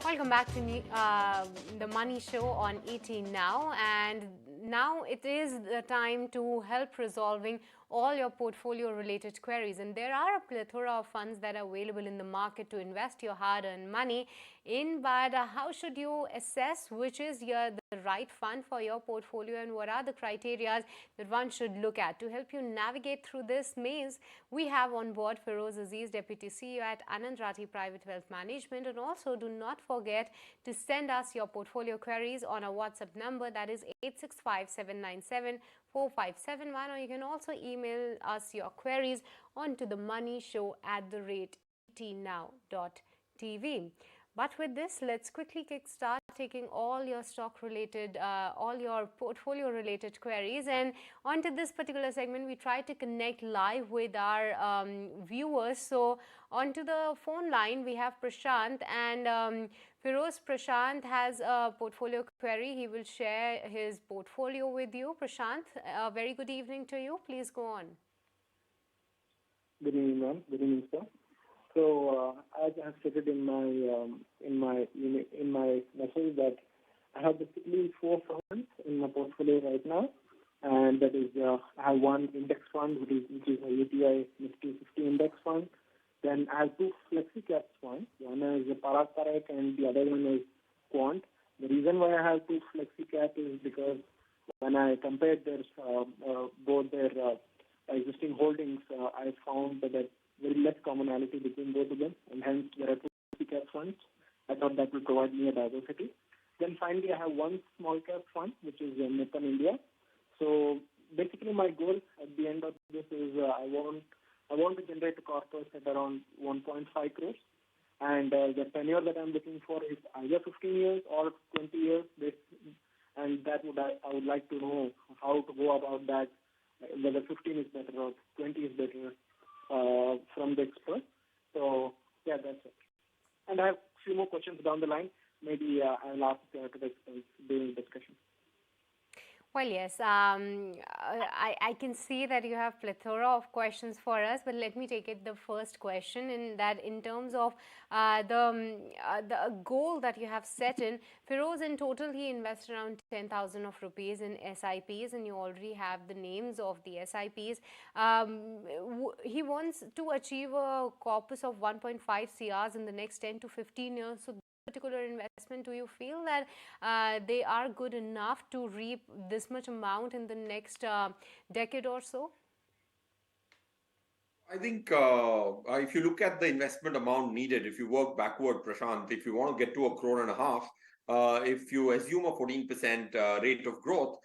Welcome back to the Money Show on 18 Now. And now it is the time to help resolving all your portfolio related queries. And there are a plethora of funds that are available in the market to invest your hard earned money in. But how should you assess which is the right fund for your portfolio, and what are the criteria that one should look at? To help you navigate through this maze, we have on board Feroz Aziz, Deputy CEO at Anand Rathi Private Wealth Management. And also do not forget to send us your portfolio queries on our WhatsApp number, that is 865-797-4571, or you can also email us your queries onto the moneyshow@18now.tv. But with this, let's quickly kickstart taking all your all your portfolio related queries. And onto this particular segment, we try to connect live with our viewers. So onto the phone line, we have Prashant, and Feroz, Prashant has a portfolio query. He will share his portfolio with you. Prashant, a very good evening to you. Please go on. Good evening, ma'am. Good evening, sir. So, as I have stated in my message, that I have basically four funds in my portfolio right now, and that is I have one index fund which is a UTI Nifty 50 index fund. Then I have two flexi caps funds. One is Parak Parak and the other one is Quant. The reason why I have two flexi cap is because when I compared both their existing holdings, I found that there's very less commonality between both of them, and hence there are two cap funds. I thought that would provide me a diversity. Then finally, I have one small cap fund, which is Nippon India. So basically, my goal at the end of this is I want to generate a corpus at around 1.5 crores, and the tenure that I'm looking for is either 15 years or 20 years. And I would like to know how to go about that, whether 15 is better or 20 is better from the expert. So, yeah, that's it. And I have a few more questions down the line. Maybe I'll ask to the experts during the discussion. Well, yes, I can see that you have plethora of questions for us, but let me take it the first question, in terms of the goal that you have set in. Feroz, in total, he invests around 10,000 of rupees in SIPs, and you already have the names of the SIPs. He wants to achieve a corpus of 1.5 CRs in the next 10 to 15 years. So particular investment, do you feel that they are good enough to reap this much amount in the next decade or so? I think if you look at the investment amount needed, if you work backward, Prashant, if you want to get to 1.5 crore, if you assume a 14% rate of growth,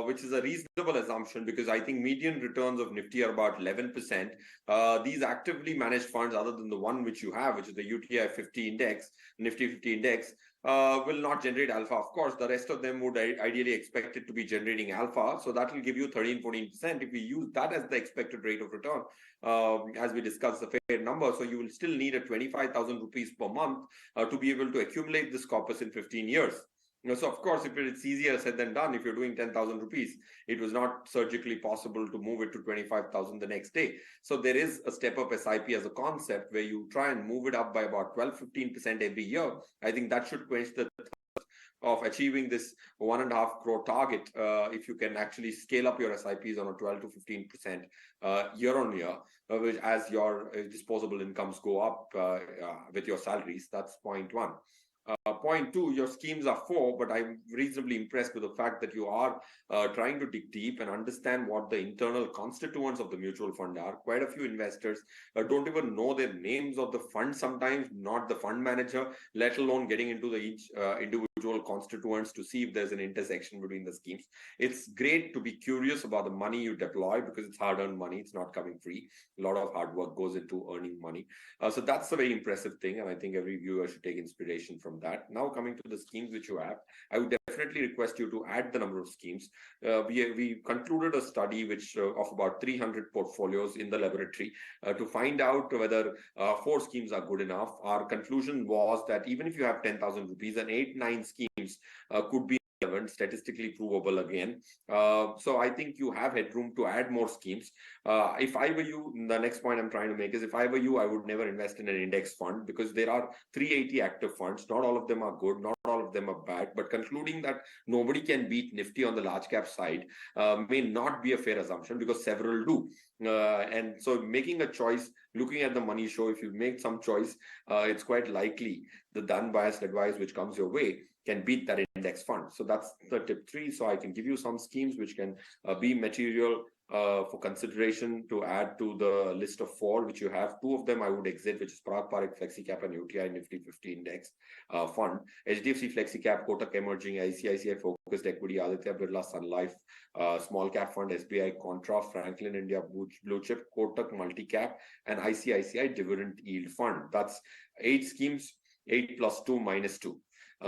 which is a reasonable assumption, because I think median returns of Nifty are about 11%. These actively managed funds, other than the one which you have, which is the UTI 50 index, Nifty 50 index, will not generate alpha. Of course, the rest of them would ideally expect it to be generating alpha. So that will give you 13-14%. If we use that as the expected rate of return, as we discussed, the fair number, so you will still need a 25,000 rupees per month to be able to accumulate this corpus in 15 years. So of course, if it's easier said than done, if you're doing 10,000 rupees, it was not surgically possible to move it to 25,000 the next day. So there is a step-up SIP as a concept where you try and move it up by about 12-15% every year. I think that should quench the thirst of achieving this 1.5 crore target if you can actually scale up your SIPs on a 12-15% year on year, which as your disposable incomes go up with your salaries. That's point one. Point two, your schemes are four, but I'm reasonably impressed with the fact that you are trying to dig deep and understand what the internal constituents of the mutual fund are. Quite a few investors don't even know their names of the fund sometimes, not the fund manager, let alone getting into the each individual constituents to see if there's an intersection between the schemes. It's great to be curious about the money you deploy, because it's hard-earned money. It's not coming free. A lot of hard work goes into earning money. So that's a very impressive thing, and I think every viewer should take inspiration from that. Now, coming to the schemes which you have, I would definitely request you to add the number of schemes. We concluded a study which of about 300 portfolios in the laboratory to find out whether 4 schemes are good enough. Our conclusion was that even if you have 10,000 rupees, and 8-9 schemes could be relevant, statistically provable again. So I think you have headroom to add more schemes. If I were you, the next point I'm trying to make is, if I were you, I would never invest in an index fund, because there are 380 active funds. Not all of them are good, not all of them are bad, but concluding that nobody can beat Nifty on the large cap side may not be a fair assumption, because several do. And so making a choice, looking at the money show, if you make some choice, it's quite likely the unbiased advice which comes your way can beat that index fund. So that's the tip 3. So I can give you some schemes which can be material for consideration to add to the list of 4 which you have. 2 of them I would exit, which is Parag Parikh FlexiCap and UTI Nifty 50 Index Fund. HDFC FlexiCap, Kotak Emerging, ICICI Focused Equity, Aditya Birla Sun Life, Small Cap Fund, SBI Contra, Franklin India Blue Chip, Kotak Multicap, and ICICI Dividend Yield Fund. That's 8 schemes, 8 plus 2 minus 2.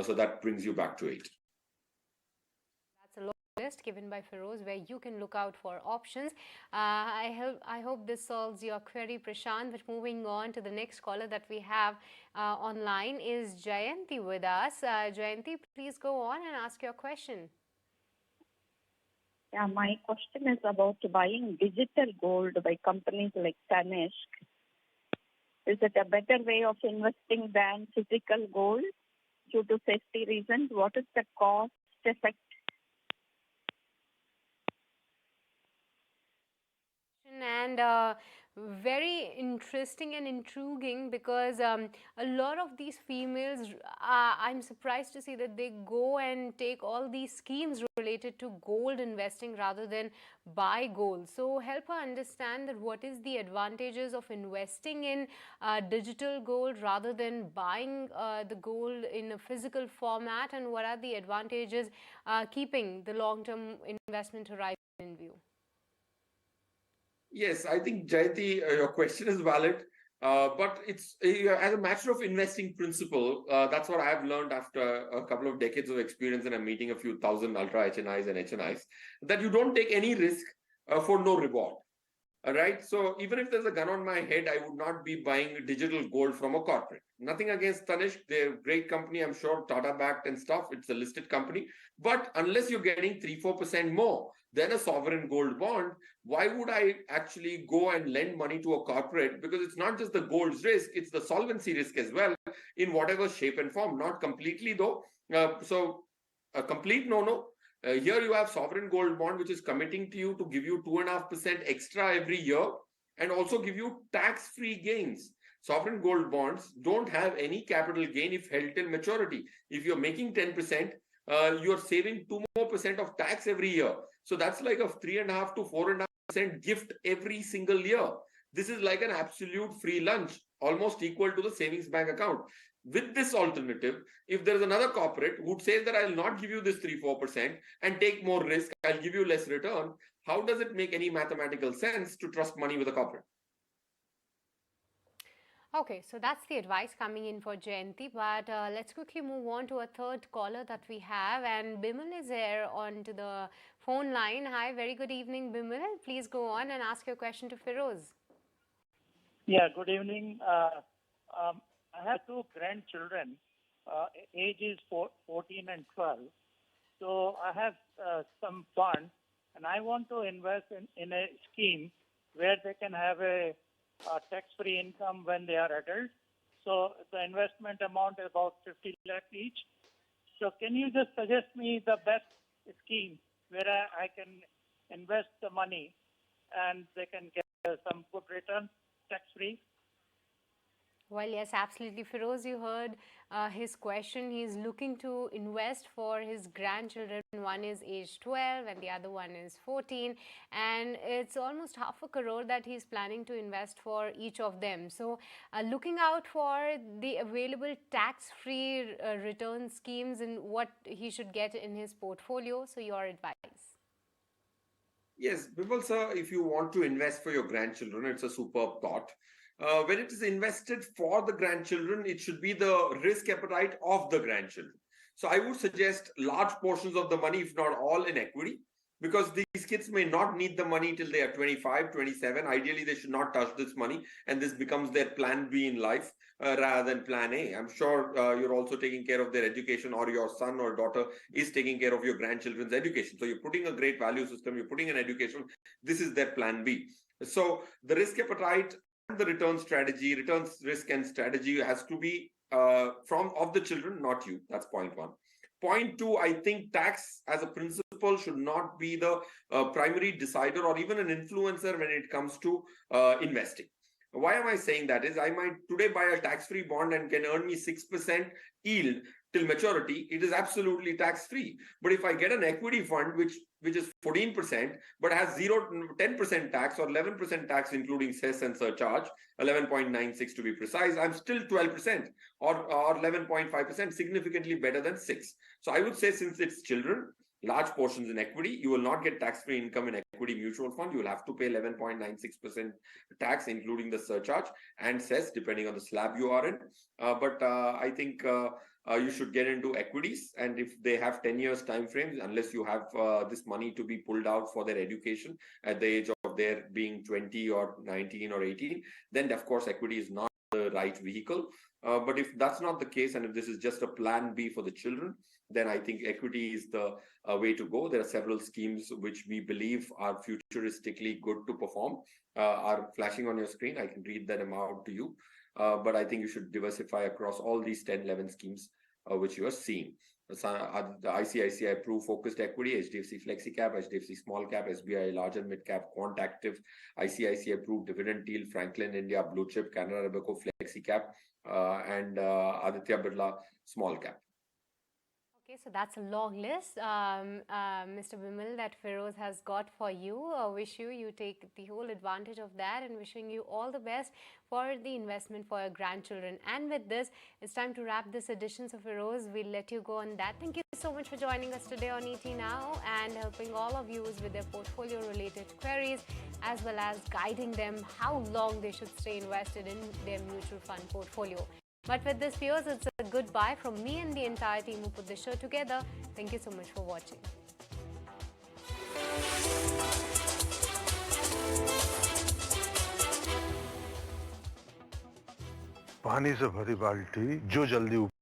So that brings you back to 8. That's a long list given by Feroz where you can look out for options. I hope this solves your query, Prashant. But moving on to the next caller that we have online is Jayanti with us. Jayanti, please go on and ask your question. Yeah, my question is about buying digital gold by companies like Tanishq. Is it a better way of investing than physical gold due to safety reasons? What is the cost effect? And very interesting and intriguing, because a lot of these females, I'm surprised to see that they go and take all these schemes related to gold investing rather than buy gold. So help her understand that what is the advantages of investing in digital gold rather than buying the gold in a physical format, and what are the advantages keeping the long-term investment horizon in view. Yes, I think, Jayanti, your question is valid, but it's as a matter of investing principle. That's what I've learned after a couple of decades of experience, and I'm meeting a few thousand ultra HNIs and HNIs, that you don't take any risk for no reward. All right. So even if there's a gun on my head, I would not be buying digital gold from a corporate. Nothing against Tanishq. They're a great company. I'm sure Tata backed and stuff. It's a listed company. But unless you're getting 3-4% more than a sovereign gold bond, why would I actually go and lend money to a corporate? Because it's not just the gold's risk, it's the solvency risk as well, in whatever shape and form. Not completely though. So a complete no-no. Here you have sovereign gold bond, which is committing to you to give you 2.5% extra every year and also give you tax-free gains. Sovereign gold bonds don't have any capital gain if held till maturity. If you're making 10%, you're saving 2% more of tax every year. So that's like a 3.5 to 4.5% gift every single year. This is like an absolute free lunch, almost equal to the savings bank account. With this alternative, if there is another corporate who says that I'll not give you this 3-4% and take more risk, I'll give you less return, how does it make any mathematical sense to trust money with a corporate? Okay, so that's the advice coming in for Jayanti, but let's quickly move on to a third caller that we have, and Bimal is here onto the phone line. Hi, very good evening, Bimal. Please go on and ask your question to Feroz. Yeah, good evening. I have 2 grandchildren, ages 14 and 12. So I have some funds, and I want to invest in a scheme where they can have a tax-free income when they are adults. So the investment amount is about 50 lakh each. So can you just suggest me the best scheme where I can invest the money and they can get some good return tax-free? Well, yes, absolutely. Feroz, you heard his question. He's looking to invest for his grandchildren. One is age 12 and the other one is 14. And it's almost 500 crore that he's planning to invest for each of them. So looking out for the available tax-free return schemes and what he should get in his portfolio. So your advice. Yes, Bimal sir, if you want to invest for your grandchildren, it's a superb thought. When it is invested for the grandchildren, it should be the risk appetite of the grandchildren. So I would suggest large portions of the money, if not all, in equity, because these kids may not need the money till they are 25, 27. Ideally, they should not touch this money, and this becomes their plan B in life rather than plan A. I'm sure you're also taking care of their education, or your son or daughter is taking care of your grandchildren's education. So you're putting a great value system, you're putting an education. This is their plan B. So the risk appetite and the return strategy, returns risk and strategy has to be of the children, not you. That's point one. Point two, I think tax as a principle should not be the primary decider or even an influencer when it comes to investing. Why am I saying that? Is I might today buy a tax-free bond and can earn me 6% yield till maturity. It is absolutely tax-free. But if I get an equity fund which is 14% but has 10% tax or 11% tax including cess and surcharge, 11.96 to be precise, I'm still 12% or 11.5%, significantly better than 6. So I would say, since it's children, large portions in equity, you will not get tax-free income in equity mutual fund. You will have to pay 11.96% tax, including the surcharge and cess, depending on the slab you are in. But I think you should get into equities, and if they have 10 years time frames, unless you have this money to be pulled out for their education at the age of their being 20 or 19 or 18, then of course equity is not the right vehicle. But if that's not the case, and if this is just a plan B for the children, then I think equity is the way to go. There are several schemes which we believe are futuristically good to perform, are flashing on your screen. I can read them out to you. But I think you should diversify across all these 10, 11 schemes which you are seeing. The ICICI approved focused equity, HDFC Flexi Cap, HDFC Small Cap, SBI Large and Mid Cap, Quant Active, ICICI approved Dividend Deal, Franklin India Blue Chip, Canara Robeco Flexi Cap, and Aditya Birla Small Cap. Okay, so that's a long list, Mr. Vimal, that Feroz has got for you. Wish you take the whole advantage of that, and wishing you all the best for the investment for your grandchildren. And with this, it's time to wrap this edition. So Feroz, we'll let you go on that. Thank you so much for joining us today on ET Now and helping all of you with their portfolio related queries, as well as guiding them how long they should stay invested in their mutual fund portfolio. But with this, viewers, it's a goodbye from me and the entire team who put the show together. Thank you so much for watching. पानी से भरी बाल्टी जो जल्दी